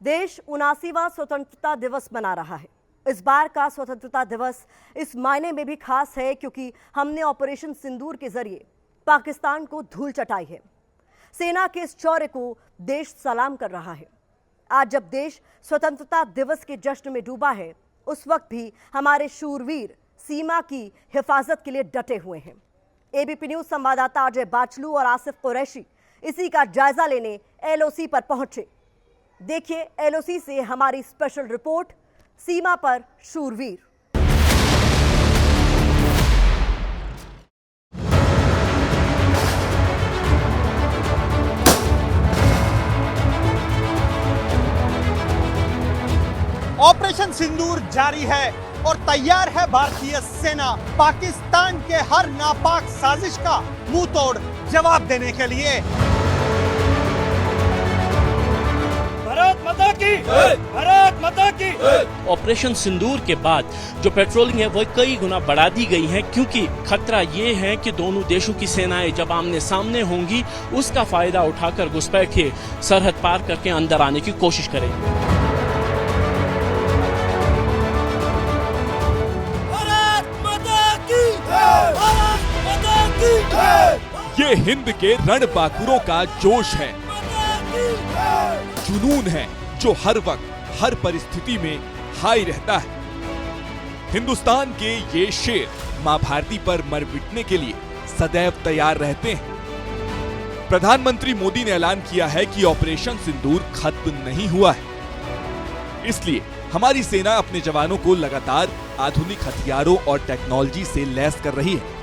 देश 79वां स्वतंत्रता दिवस मना रहा है। इस बार का स्वतंत्रता दिवस इस मायने में भी खास है क्योंकि हमने ऑपरेशन सिंदूर के जरिए पाकिस्तान को धूल चटाई है। सेना के इस शौर्य को देश सलाम कर रहा है। आज जब देश स्वतंत्रता दिवस के जश्न में डूबा है, उस वक्त भी हमारे शूरवीर सीमा की हिफाजत के लिए डटे हुए हैं। एबीपी न्यूज संवाददाता अजय बाचलू और आसिफ कुरैशी इसी का जायजा लेने एलओसी पर पहुंचे। देखिए एलओसी से हमारी स्पेशल रिपोर्ट, सीमा पर शूरवीर। ऑपरेशन सिंदूर जारी है और तैयार है भारतीय सेना पाकिस्तान के हर नापाक साजिश का मुंह तोड़ जवाब देने के लिए। भारत माता की, भारत माता की। ऑपरेशन सिंदूर के बाद जो पेट्रोलिंग है वो कई गुना बढ़ा दी गई है, क्योंकि खतरा ये है कि दोनों देशों की सेनाएं जब आमने सामने होंगी, उसका फायदा उठाकर घुसपैठिए सरहद पार करके अंदर आने की कोशिश करेंगे। ये हिंद के रणबांकुरों का जोश है, जुनून है जो हर वक्त हर परिस्थिति में हाई रहता है। हिंदुस्तान के ये शेर मां भारती पर मर मिटने के लिए सदैव तैयार रहते हैं। प्रधानमंत्री मोदी ने ऐलान किया है कि ऑपरेशन सिंदूर खत्म नहीं हुआ है, इसलिए हमारी सेना अपने जवानों को लगातार आधुनिक हथियारों और टेक्नोलॉजी से लैस कर रही है,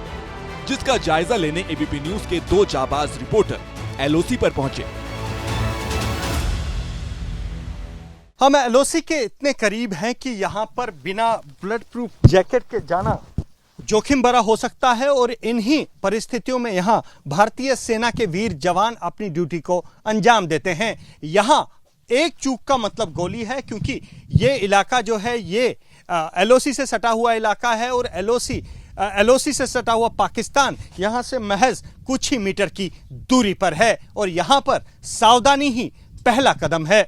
जिसका जायजा लेने एबीपी न्यूज के दो जाबाज रिपोर्टर एलओसी पर पहुंचे। हम एलओसी के इतने करीब हैं कि यहाँ पर बिना बुलेट प्रूफ जैकेट के जाना जोखिम भरा हो सकता है और इन्हीं परिस्थितियों में यहाँ भारतीय सेना के वीर जवान अपनी ड्यूटी को अंजाम देते हैं। यहाँ एक चूक का मतलब गोली है, क्योंकि ये इलाका जो है ये एलओसी से सटा हुआ इलाका है और एलओसी से सटा हुआ पाकिस्तान यहां से महज कुछ ही मीटर की दूरी पर है और यहां पर सावधानी ही पहला कदम है।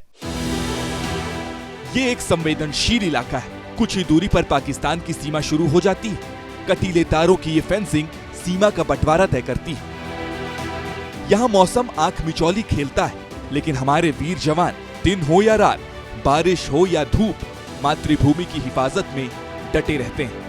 ये एक संवेदनशील इलाका है। कुछ ही दूरी पर पाकिस्तान की सीमा शुरू हो जाती है। कटीले तारों की ये फेंसिंग सीमा का बंटवारा तय करती है। यहाँ मौसम आंख मिचौली खेलता है, लेकिन हमारे वीर जवान दिन हो या रात, बारिश हो या धूप, मातृभूमि की हिफाजत में डटे रहते हैं।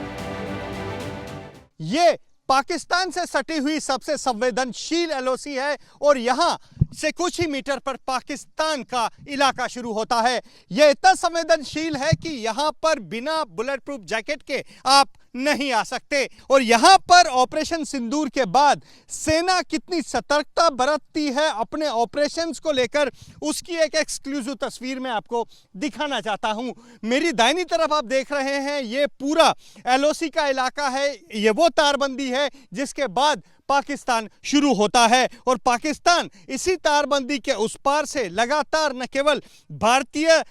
ये पाकिस्तान से सटी हुई सबसे संवेदनशील एलओसी है और यहां से कुछ ही मीटर पर पाकिस्तान का इलाका शुरू होता है। यह इतना संवेदनशील है कि यहां पर बिना बुलेट प्रूफ जैकेट के आप नहीं आ सकते। और यहां पर ऑपरेशन सिंदूर के बाद सेना कितनी सतर्कता बरतती है अपने ऑपरेशंस को लेकर, उसकी एक एक्सक्लूसिव तस्वीर मैं आपको दिखाना चाहता हूं। मेरी दाहिनी तरफ आप देख रहे हैं, ये पूरा एलओसी का इलाका है। ये वो तारबंदी है जिसके बाद पाकिस्तान शुरू होता है और पाकिस्तान इसी तारबंदी के उस पार से लगातार न केवल भारतीय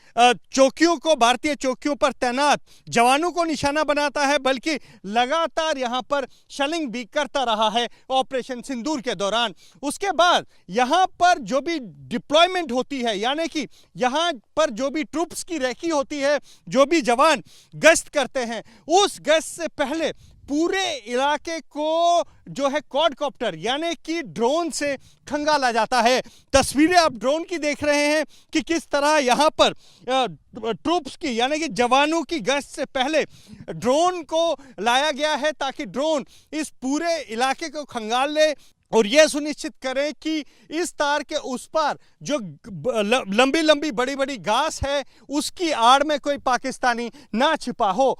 चौकियों पर तैनात जवानों को निशाना बनाता है, बल्कि लगातार यहां पर शेलिंग भी करता रहा है ऑपरेशन सिंदूर के दौरान। उसके बाद यहां पर जो भी डिप्लॉयमेंट होती है, यानी कि यहां पर जो भी ट्रूप्स की रेकी होती है, जो भी जवान गश्त करते हैं, उस गश्त से पहले पूरे इलाके को जो है क्वाडकॉप्टर यानी कि ड्रोन से खंगाला जाता है। तस्वीरें आप ड्रोन की देख रहे हैं कि किस तरह यहां पर ट्रूप्स की यानी कि जवानों की गश्त से पहले ड्रोन को लाया गया है, ताकि ड्रोन इस पूरे इलाके को खंगाल ले और यह सुनिश्चित करें कि इस तार के उस पार जो लंबी लंबी बड़ी बड़ी घास है, उसकी आड़ में कोई पाकिस्तानी ना छिपा हो।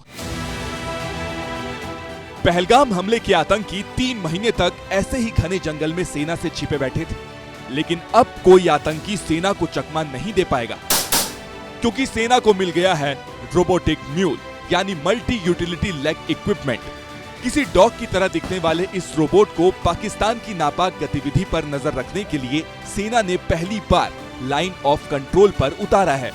पहलगाम हमले के आतंकी 3 महीने तक ऐसे ही घने जंगल में सेना से छिपे बैठे थे, लेकिन अब कोई आतंकी सेना को चकमा नहीं दे पाएगा, क्योंकि सेना को मिल गया है रोबोटिक म्यूल यानी मल्टी यूटिलिटी लेग इक्विपमेंट। किसी डॉग की तरह दिखने वाले इस रोबोट को पाकिस्तान की नापाक गतिविधि पर नजर रखने के लिए सेना ने पहली बार लाइन ऑफ कंट्रोल पर उतारा है।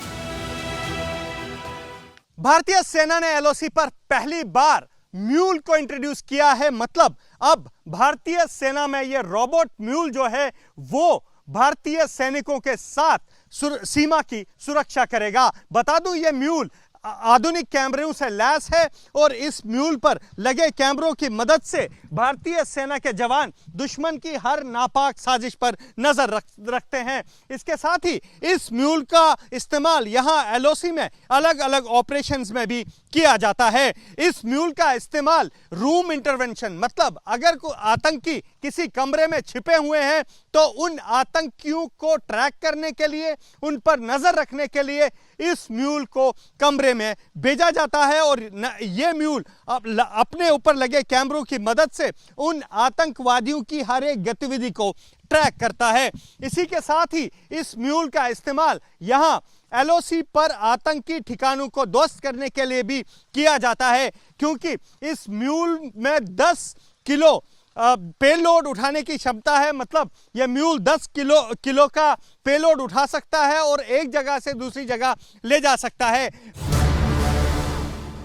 भारतीय सेना ने एलओसी पर पहली बार म्यूल को इंट्रोड्यूस किया है। मतलब अब भारतीय सेना में यह रोबोट म्यूल जो है वो भारतीय सैनिकों के साथ सीमा की सुरक्षा करेगा। बता दूं ये म्यूल आधुनिक कैमरों से लैस है और इस म्यूल पर लगे कैमरों की मदद से भारतीय सेना के जवान दुश्मन की हर नापाक साजिश पर नजर रखते हैं। इसके साथ ही इस म्यूल का इस्तेमाल यहां एलओसी में अलग अलग ऑपरेशंस में भी किया जाता है। इस म्यूल का इस्तेमाल रूम इंटरवेंशन, मतलब अगर कोई आतंकी किसी कमरे में छिपे हुए हैं तो उन आतंकियों को ट्रैक करने के लिए, उन पर नजर रखने के लिए इस म्यूल को कमरे में भेजा जाता है और ये म्यूल अपने ऊपर लगे कैमरों की मदद से उन आतंकवादियों की हर एक गतिविधि को ट्रैक करता है। इसी के साथ ही इस म्यूल का इस्तेमाल यहां एलओसी पर आतंकी ठिकानों को ध्वस्त करने के लिए भी किया जाता है, क्योंकि इस म्यूल में 10 किलो पेलोड उठाने की क्षमता है। मतलब यह म्यूल 10 किलो का पेलोड उठा सकता है और एक जगह से दूसरी जगह ले जा सकता है।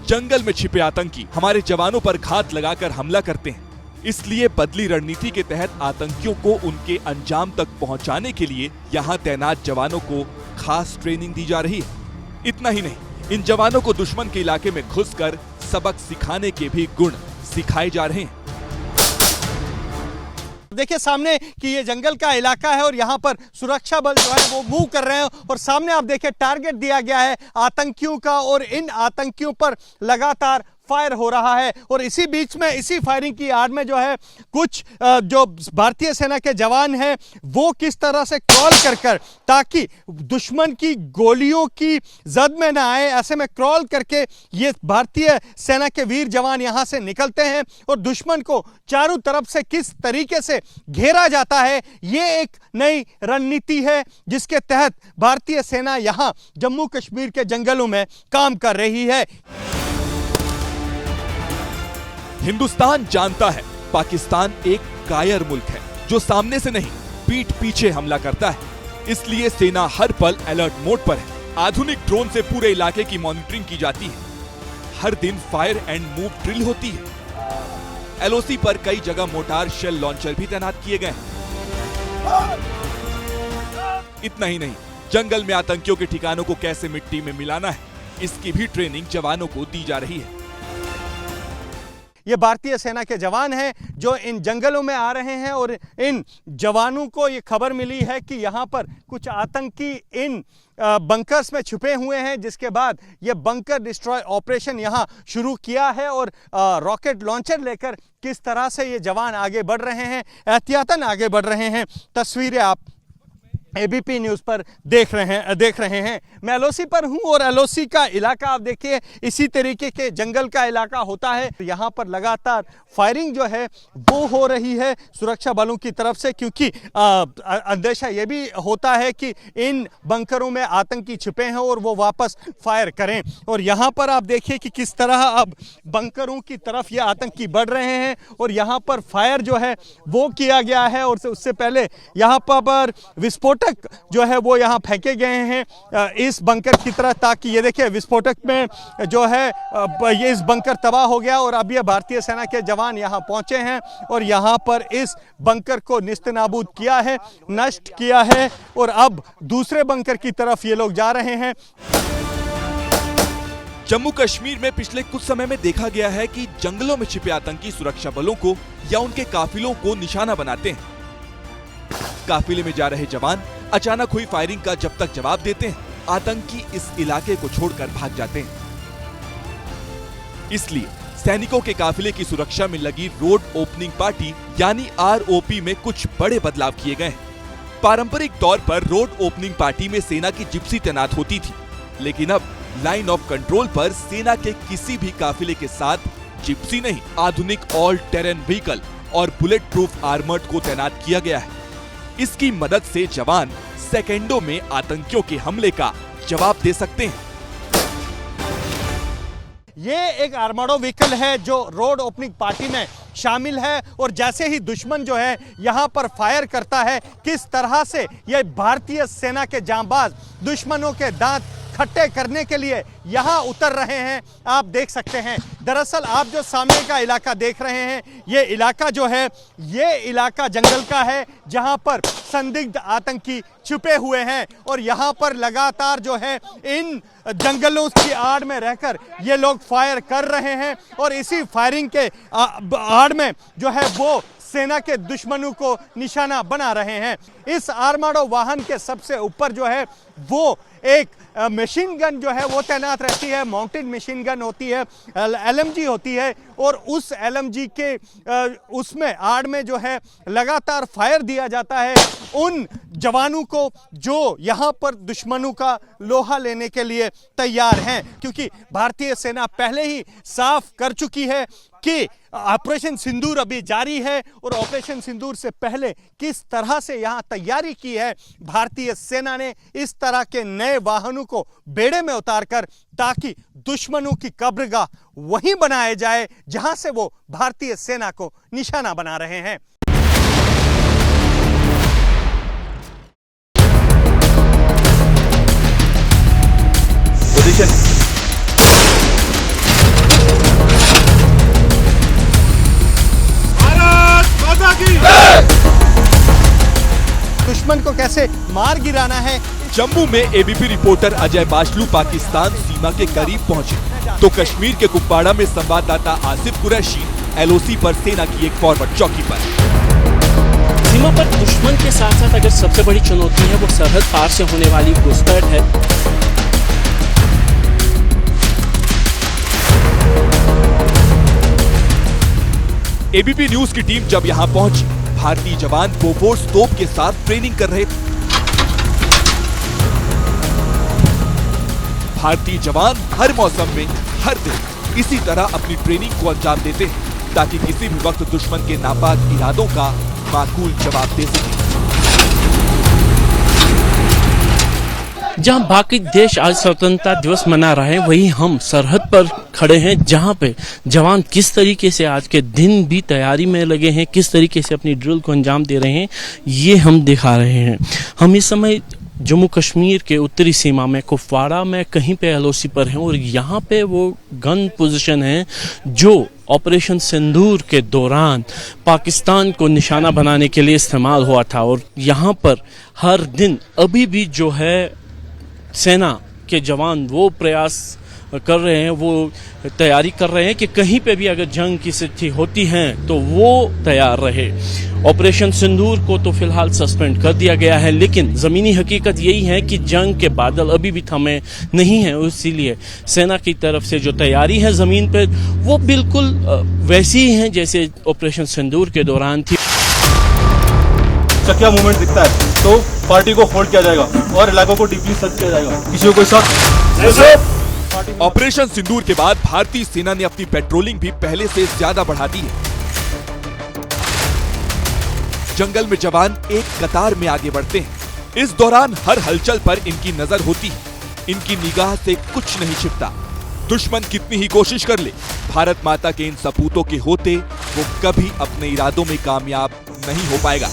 जंगल में छिपे आतंकी हमारे जवानों पर घात लगाकर हमला करते हैं, इसलिए बदली रणनीति के तहत आतंकियों को उनके अंजाम तक पहुंचाने के लिए यहाँ तैनात जवानों को खास ट्रेनिंग दी जा रही है। इतना ही नहीं, इन जवानों को दुश्मन के इलाके में घुसकर सबक सिखाने के भी गुण सिखाए जा रहे हैं। देखिए सामने कि ये जंगल का इलाका है और यहाँ पर सुरक्षा बल जो है वो मूव कर रहे हैं और सामने आप देखिए टारगेट दिया गया है आतंकियों का और इन आतंकियों पर लगातार फायर हो रहा है। और इसी बीच में, इसी फायरिंग की आड़ में जो है कुछ जो भारतीय सेना के जवान हैं वो किस तरह से क्रॉल कर ताकि दुश्मन की गोलियों की जद में ना आए, ऐसे में क्रॉल करके ये भारतीय सेना के वीर जवान यहां से निकलते हैं और दुश्मन को चारों तरफ से किस तरीके से घेरा जाता है, ये एक नई रणनीति है जिसके तहत भारतीय सेना यहां जम्मू कश्मीर के जंगलों में काम कर रही है। हिंदुस्तान जानता है पाकिस्तान एक कायर मुल्क है जो सामने से नहीं पीठ पीछे हमला करता है, इसलिए सेना हर पल अलर्ट मोड पर है। आधुनिक ड्रोन से पूरे इलाके की मॉनिटरिंग की जाती है। हर दिन फायर एंड मूव ड्रिल होती है। एलओसी पर कई जगह मोटार शेल लॉन्चर भी तैनात किए गए हैं। इतना ही नहीं, जंगल में आतंकियों के ठिकानों को कैसे मिट्टी में मिलाना है, इसकी भी ट्रेनिंग जवानों को दी जा रही है। ये भारतीय सेना के जवान हैं जो इन जंगलों में आ रहे हैं और इन जवानों को ये खबर मिली है कि यहाँ पर कुछ आतंकी इन बंकर्स में छुपे हुए हैं, जिसके बाद ये बंकर डिस्ट्रॉय ऑपरेशन यहाँ शुरू किया है और रॉकेट लॉन्चर लेकर किस तरह से ये जवान आगे बढ़ रहे हैं, एहतियातन आगे बढ़ रहे हैं। तस्वीरें आप एबीपी न्यूज़ पर देख रहे हैं। मैं एलओसी पर हूं और एलओसी का इलाका आप देखिए इसी तरीके के जंगल का इलाका होता है। यहाँ पर लगातार फायरिंग जो है वो हो रही है सुरक्षा बलों की तरफ से, क्योंकि अंदेशा ये भी होता है कि इन बंकरों में आतंकी छिपे हैं और वो वापस फायर करें। और यहाँ पर आप देखिए कि किस तरह अब बंकरों की तरफ ये आतंकी बढ़ रहे हैं और यहाँ पर फायर जो है वो किया गया है और उससे पहले यहाँ पर विस्फोटक जो है वो यहाँ फेंके गए हैं इस बंकर की तरह, ताकि ये देखिए विस्फोटक में जो है ये इस बंकर तबाह हो गया और अब ये भारतीय सेना के जवान यहाँ पहुंचे हैं और यहाँ पर इस बंकर को निस्तनाबूद किया है, नष्ट किया है और अब दूसरे बंकर की तरफ ये लोग जा रहे हैं। जम्मू कश्मीर में पिछले कुछ समय में देखा गया है कि जंगलों में छिपे आतंकी सुरक्षा बलों को या उनके काफिलों को निशाना बनाते हैं। काफिले में जा रहे जवान अचानक हुई फायरिंग का जब तक जवाब देते हैं, आतंकी इस इलाके को छोड़कर भाग जाते हैं। इसलिए सैनिकों के काफिले की सुरक्षा में लगी रोड ओपनिंग पार्टी यानी आरओपी में कुछ बड़े बदलाव किए गए हैं। पारंपरिक तौर पर रोड ओपनिंग पार्टी में सेना की जिप्सी तैनात होती थी, लेकिन अब लाइन ऑफ कंट्रोल पर सेना के किसी भी काफिले के साथ जिप्सी नहीं, आधुनिक ऑल टेरेन व्हीकल और बुलेट प्रूफ आर्मर्ड को तैनात किया गया है। इसकी मदद से जवान सेकेंडों में आतंकियों के हमले का जवाब दे सकते हैं। ये एक आर्माडो व्हीकल है जो रोड ओपनिंग पार्टी में शामिल है और जैसे ही दुश्मन जो है यहाँ पर फायर करता है, किस तरह से ये भारतीय सेना के जांबाज दुश्मनों के दांत खट्टे करने के लिए यहाँ उतर रहे हैं। आप देख सकते हैं, दरअसल आप जो सामने का इलाका देख रहे हैं, ये इलाका जो है, ये इलाका जंगल का है जहाँ पर संदिग्ध आतंकी छुपे हुए हैं और यहाँ पर लगातार जो है इन जंगलों की आड़ में रहकर ये लोग फायर कर रहे हैं और इसी फायरिंग के आड़ में जो है वो सेना के दुश्मनों को निशाना बना रहे हैं। इस आर्माडो वाहन के सबसे ऊपर जो है वो एक मशीन गन जो है वो तैनात रहती है, माउंटेड मशीन गन होती है, LMG होती है और उस LMG के उसमें आड़ में जो है लगातार फायर दिया जाता है उन जवानों को जो यहाँ पर दुश्मनों का लोहा लेने के लिए तैयार हैं, क्योंकि भारतीय सेना पहले ही साफ कर चुकी है कि ऑपरेशन सिंदूर अभी जारी है और ऑपरेशन सिंदूर से पहले किस तरह से यहाँ तैयारी की है भारतीय सेना ने इस तरह के नए वाहनों को बेड़े में उतारकर, ताकि दुश्मनों की कब्रगाह वहीं बनाया जाए जहां से वो भारतीय सेना को निशाना बना रहे हैं। पोजीशन दुश्मन को कैसे मार गिराना है। जम्मू में एबीपी रिपोर्टर अजय बाशलू पाकिस्तान सीमा के करीब पहुंचे तो कश्मीर के कुपवाड़ा में संवाददाता आसिफ कुरैशी LOC पर सेना की एक फॉरवर्ड चौकी पर। सीमा पर दुश्मन के साथ साथ अगर सबसे बड़ी चुनौती है वो सरहद पार से होने वाली घुसपैठ है। एबीपी न्यूज की टीम जब यहां पहुंची, भारतीय जवान बोफोर्स तोप के साथ ट्रेनिंग कर रहे थे। भारतीय जवान हर मौसम में हर दिन इसी तरह अपनी ट्रेनिंग को अंजाम देते हैं ताकि किसी भी वक्त दुश्मन के नापाक इरादों का माकूल जवाब दे सके। जहां बाकी देश आज स्वतंत्रता दिवस मना रहे हैं, वहीं हम सरहद पर खड़े हैं जहां पे जवान किस तरीके से आज के दिन भी तैयारी में लगे हैं, किस तरीके से अपनी ड्रिल को अंजाम दे रहे हैं, ये हम दिखा रहे हैं। हम इस समय जम्मू कश्मीर के उत्तरी सीमा में कुपवाड़ा में कहीं पे LOC पर हैं और यहाँ पे वो गन पोजीशन है जो ऑपरेशन सिंदूर के दौरान पाकिस्तान को निशाना बनाने के लिए इस्तेमाल हुआ था। और यहाँ पर हर दिन अभी भी जो है सेना के जवान वो प्रयास कर रहे हैं, वो तैयारी कर रहे हैं कि कहीं पे भी अगर जंग की स्थिति होती है तो वो तैयार रहे। ऑपरेशन सिंदूर को तो फिलहाल सस्पेंड कर दिया गया है, लेकिन ज़मीनी हकीकत यही है कि जंग के बादल अभी भी थमे नहीं हैं। इसीलिए सेना की तरफ से जो तैयारी है ज़मीन पर वो बिल्कुल वैसी ही है जैसे ऑपरेशन सिंदूर के दौरान थी। क्या मूवमेंट दिखता है तो पार्टी को होल्ड किया जाएगा और इलाकों को डीपली सर्च किया जाएगा। किसी को कोई शक। ऑपरेशन सिंदूर के बाद भारतीय सेना ने अपनी पेट्रोलिंग भी पहले से ज्यादा बढ़ा दी है। जंगल में जवान एक कतार में आगे बढ़ते हैं। इस दौरान हर हलचल पर इनकी नजर होती है। इनकी निगाह से कुछ नहीं छिपता। दुश्मन कितनी ही कोशिश कर ले, भारत माता के इन सपूतों के होते वो कभी अपने इरादों में कामयाब नहीं हो पाएगा।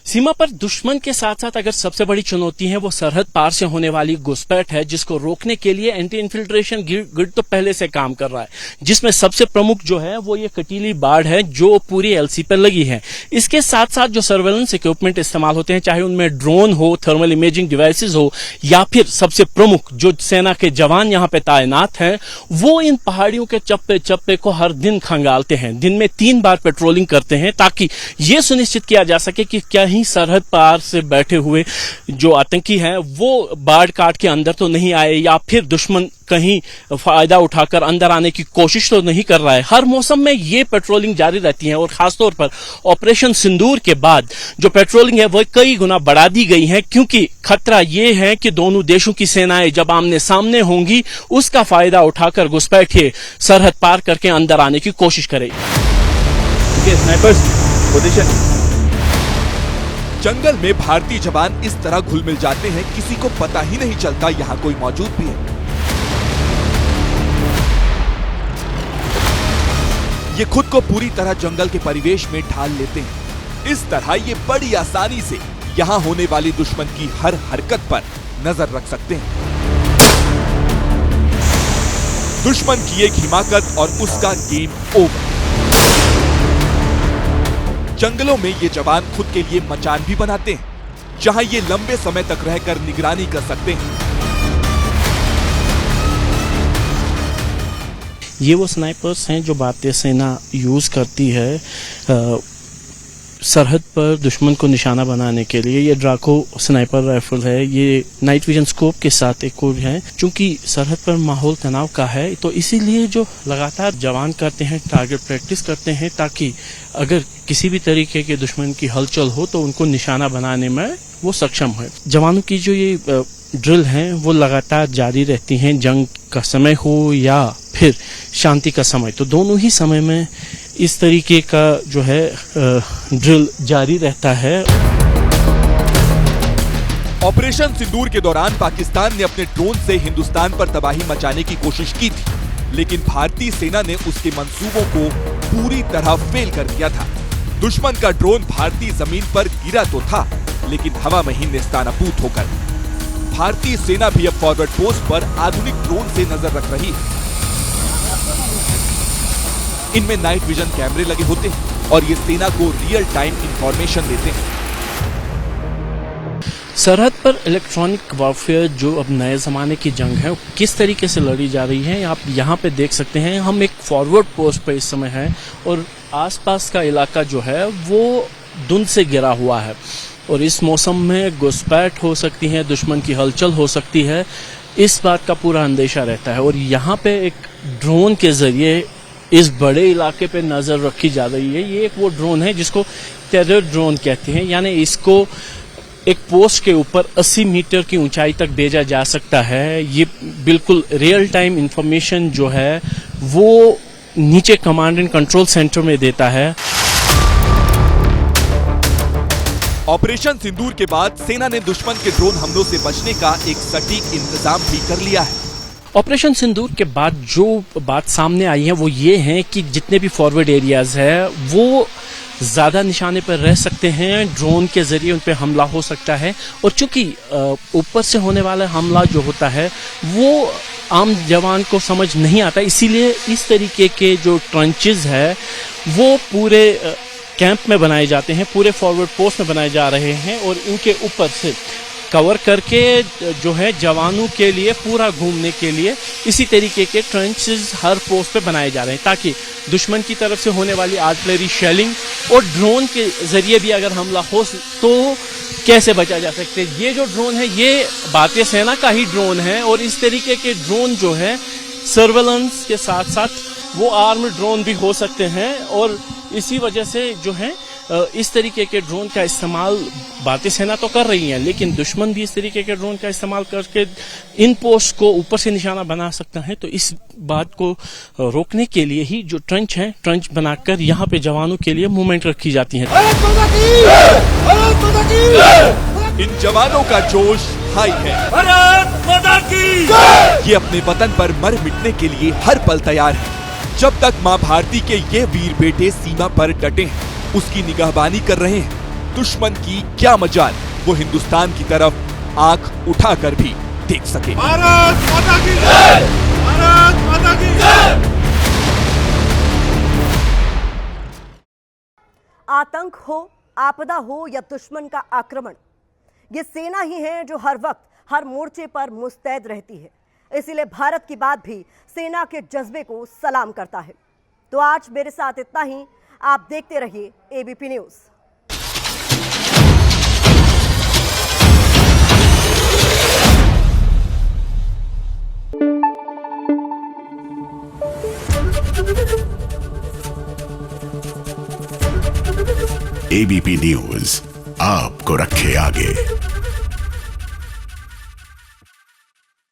सीमा पर दुश्मन के साथ साथ अगर सबसे बड़ी चुनौती है वो सरहद पार से होने वाली घुसपैठ है, जिसको रोकने के लिए एंटी इन्फिल्ट्रेशन ग्रिड तो पहले से काम कर रहा है, जिसमें सबसे प्रमुख जो है वो ये कटीली बाड़ है जो पूरी LC पर लगी है। इसके साथ साथ जो सर्वेलेंस इक्विपमेंट इस्तेमाल होते हैं, चाहे उनमें ड्रोन हो, थर्मल इमेजिंग डिवाइसेस हो, या फिर सबसे प्रमुख जो सेना के जवान यहाँ पे तैनात हैं, वो इन पहाड़ियों के चप्पे चप्पे को हर दिन खंगालते हैं। दिन में 3 बार पेट्रोलिंग करते हैं ताकि ये सुनिश्चित किया जा सके कि कहीं सरहद पार से बैठे हुए जो आतंकी हैं वो बाढ़ काट के अंदर तो नहीं आए, या फिर दुश्मन कहीं फायदा उठाकर अंदर आने की कोशिश तो नहीं कर रहा है। हर मौसम में ये पेट्रोलिंग जारी रहती है और खासतौर पर ऑपरेशन सिंदूर के बाद जो पेट्रोलिंग है वो कई गुना बढ़ा दी गई है, क्योंकि खतरा ये है कि दोनों देशों की सेनाएं जब आमने सामने होंगी उसका फायदा उठाकर घुसपैठिए सरहद पार करके अंदर आने की कोशिश करेगी। Snipers position. जंगल में भारतीय जवान इस तरह घुल मिल जाते हैं, किसी को पता ही नहीं चलता यहाँ कोई मौजूद भी है। ये खुद को पूरी तरह जंगल के परिवेश में ढाल लेते हैं। इस तरह ये बड़ी आसानी से यहाँ होने वाली दुश्मन की हर हरकत पर नजर रख सकते हैं। दुश्मन की एक हिमाकत और उसका गेम ओवर। जंगलों में ये जवान खुद के लिए मचान भी बनाते हैं, जहां ये लंबे समय तक रहकर निगरानी कर सकते हैं। ये वो स्नाइपर्स हैं जो भारतीय सेना यूज करती है सरहद पर दुश्मन को निशाना बनाने के लिए। ये ड्राको स्नाइपर राइफल है, ये नाइट विजन स्कोप के साथ एक और है। चूंकि सरहद पर माहौल तनाव का है, तो इसीलिए जो लगातार जवान करते हैं, टारगेट प्रैक्टिस करते हैं, ताकि अगर किसी भी तरीके के दुश्मन की हलचल हो तो उनको निशाना बनाने में वो सक्षम है। जवानों की जो ये ड्रिल हैं वो लगातार जारी रहती हैं, जंग का समय हो या फिर शांति का समय, तो दोनों ही समय में इस तरीके का जो है ड्रिल जारी रहता है। ऑपरेशन सिंदूर के दौरान पाकिस्तान ने अपने ड्रोन से हिंदुस्तान पर तबाही मचाने की कोशिश की थी, लेकिन भारतीय सेना ने उसके मंसूबों को पूरी तरह फेल कर दिया था। दुश्मन का ड्रोन भारतीय जमीन पर गिरा तो था, लेकिन हवा में ही नेस्तानाबूद होकर। भारतीय सेना भी अब फॉरवर्ड पोस्ट पर आधुनिक ड्रोन से नजर रख रही है। इनमें नाइट विजन कैमरे लगे होते हैं और ये सेना को रियल टाइम इंफॉर्मेशन देते हैं। सरहद पर इलेक्ट्रॉनिक वॉरफेयर जो अब नए जमाने की जंग है, किस तरीके से लड़ी जा रही है, आप यहाँ पे देख सकते हैं। हम एक फॉरवर्ड पोस्ट पे इस समय हैं और आसपास का इलाका जो है वो धुंध से घिरा हुआ है और इस मौसम में घुसपैठ हो सकती है, दुश्मन की हलचल हो सकती है, इस बात का पूरा अंदेशा रहता है। और यहाँ पे एक ड्रोन के जरिए इस बड़े इलाके पे नजर रखी जा रही है। ये एक वो ड्रोन है जिसको टेरर ड्रोन कहते हैं, यानी इसको एक पोस्ट के ऊपर 80 मीटर की ऊंचाई तक भेजा जा सकता है। ये बिल्कुल रियल टाइम इंफॉर्मेशन जो है वो नीचे कमांड एंड कंट्रोल सेंटर में देता है। ऑपरेशन सिंदूर के बाद सेना ने दुश्मन के ड्रोन हमलों से बचने का एक सटीक इंतजाम भी कर लिया है। ऑपरेशन सिंदूर के बाद जो बात सामने आई है वो ये है कि जितने भी फॉरवर्ड एरियाज है वो ज्यादा निशाने पर रह सकते हैं, ड्रोन के जरिए उन पर हमला हो सकता है। और चूंकि ऊपर से होने वाला हमला जो होता है वो आम जवान को समझ नहीं आता, इसीलिए इस तरीके के जो ट्रंचेस है वो पूरे कैंप में बनाए जाते हैं, पूरे फॉरवर्ड पोस्ट में बनाए जा रहे हैं और इनके ऊपर से कवर करके जो है जवानों के लिए पूरा घूमने के लिए इसी तरीके के ट्रेंचेस हर पोस्ट पे बनाए जा रहे हैं, ताकि दुश्मन की तरफ से होने वाली आर्टिलरी शेलिंग और ड्रोन के जरिए भी अगर हमला हो तो कैसे बचा जा सकते है। ये जो ड्रोन है ये भारतीय सेना का ही ड्रोन है और इस तरीके के ड्रोन जो है सर्वेलेंस के साथ साथ वो आर्म्ड ड्रोन भी हो सकते हैं और इसी वजह से जो है इस तरीके के ड्रोन का इस्तेमाल भारतीय सेना तो कर रही है, लेकिन दुश्मन भी इस तरीके के ड्रोन का इस्तेमाल करके इन पोस्ट को ऊपर से निशाना बना सकता है। तो इस बात को रोकने के लिए ही जो ट्रंच है, ट्रंच बनाकर यहाँ पे जवानों के लिए मूवमेंट रखी जाती है। इन जवानों का जोश हाई है, ये अपने वतन पर मर मिटने के लिए हर पल तैयार है। जब तक मां भारती के ये वीर बेटे सीमा पर डटे हैं, उसकी निगहबानी कर रहे हैं। दुश्मन की क्या मजाल वो हिंदुस्तान की तरफ आंख उठाकर भी देख सके। भारत माता की जय! भारत माता की जय! आतंक हो, आपदा हो या दुश्मन का आक्रमण, ये सेना ही है जो हर वक्त हर मोर्चे पर मुस्तैद रहती है। इसीलिए भारत की बात भी सेना के जज्बे को सलाम करता है। तो आज मेरे साथ इतना ही। आप देखते रहिए एबीपी न्यूज। एबीपी न्यूज आपको रखे आगे।